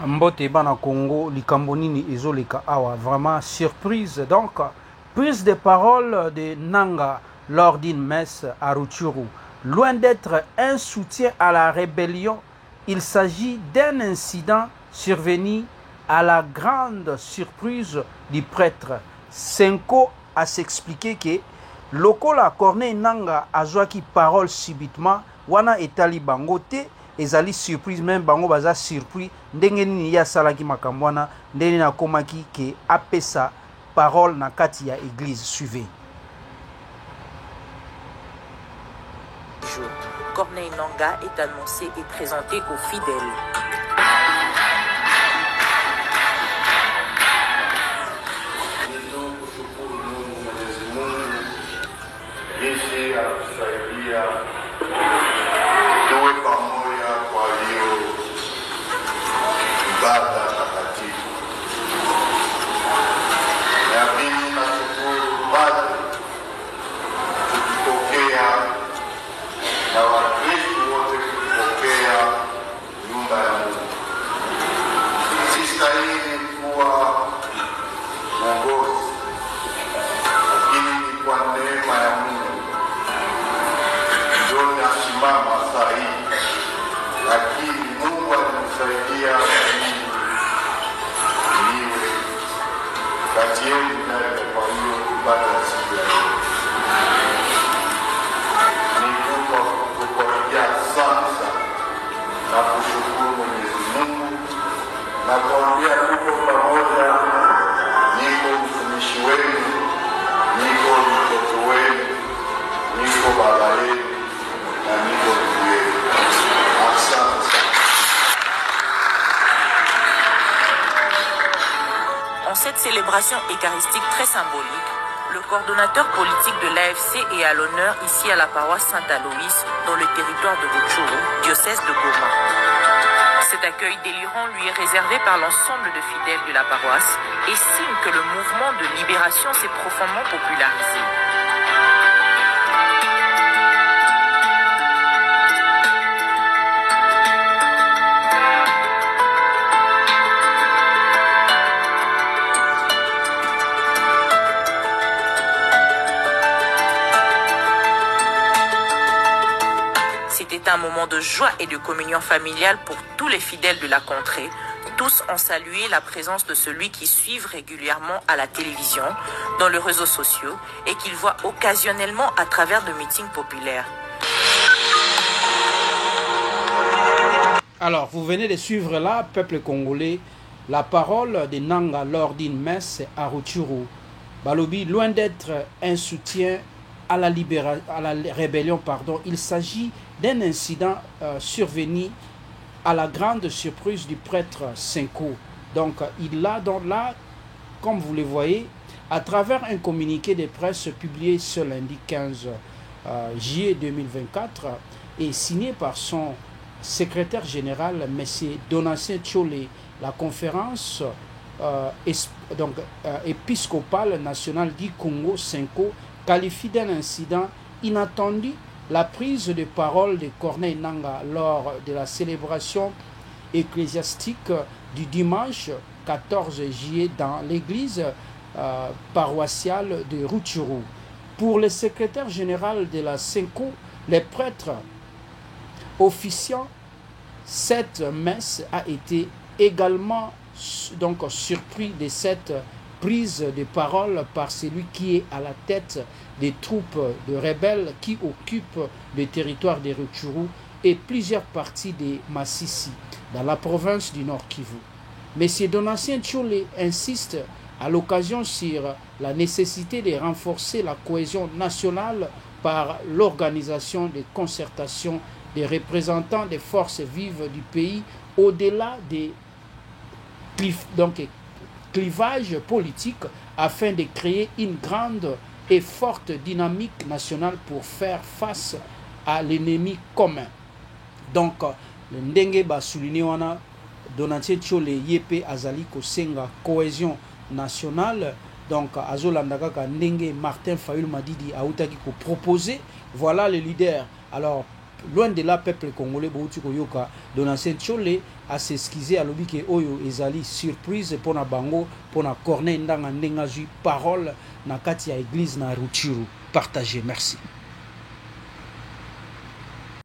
Mbote bana Congo, likambo nini ezoleka awa, vraiment surprise. Donc, prise de parole de Nanga lors d'une messe à Rutshuru. Loin d'être un soutien à la rébellion, il s'agit d'un incident survenu à la grande surprise du prêtre. Senko a s'expliqué que lokola Corneille Nanga azwaki parole subitement, wana etali bangote, ezali surprise, même bango baza surpris ndenge nini ya salaki makambo wana, ndenge na komaki ke apesa parole na kati ya église. Suivez. Corneille Nanga est annoncé et présenté aux fidèles. En cette célébration eucharistique très symbolique, le coordonnateur politique de l'AFC est à l'honneur ici à la paroisse Saint-Aloïs, dans le territoire de Rutshuru, diocèse de Goma. Cet accueil délirant lui est réservé par l'ensemble de fidèles de la paroisse et signe que le mouvement de libération s'est profondément popularisé. C'était un moment de joie et de communion familiale pour tous les fidèles de la contrée. Tous ont salué la présence de celui qu'ils suivent régulièrement à la télévision, dans les réseaux sociaux et qu'ils voient occasionnellement à travers de meetings populaires. Alors, vous venez de suivre là, peuple congolais, la parole de Nanga lors d'une messe à Rutshuru. Balobi, loin d'être un soutien à la rébellion, il s'agit d'un incident survenu à la grande surprise du prêtre Senko. Donc, il a donc là, comme vous le voyez, à travers un communiqué de presse publié ce lundi 15 juillet 2024 et signé par son secrétaire général, M. Donatien Tchole, la conférence épiscopale nationale du Congo, Senko, qualifie d'un incident inattendu la prise de parole de Corneille Nanga lors de la célébration ecclésiastique du dimanche 14 juillet dans l'église paroissiale de Rutshuru. Pour le secrétaire général de la Senko, les prêtres officiant cette messe a été également donc surpris de cette prise de parole par celui qui est à la tête des troupes de rebelles qui occupent le territoire de Rutshuru et plusieurs parties de Masisi, dans la province du Nord Kivu. M. Donatien Tchole insiste à l'occasion sur la nécessité de renforcer la cohésion nationale par l'organisation de concertations des représentants des forces vives du pays au-delà des clivages politiques afin de créer une grande et forte dynamique nationale pour faire face à l'ennemi commun. Donc, le ndenge ba souligné wana Donatien Tchole yepe azali kosenga cohésion nationale. Donc, azolandaka ka ndenge Martin Fayulu Madidi a outaki ko proposer. Voilà le leader. Alors, loin de là peuple congolais bouti koyoka Donatien Tchole a s'excuser à lobi que oyo ezali surprise pour na bango pour na Corneille Ndanga ndenga ju parole na kati ya église na Rutshuru. Partagez, merci.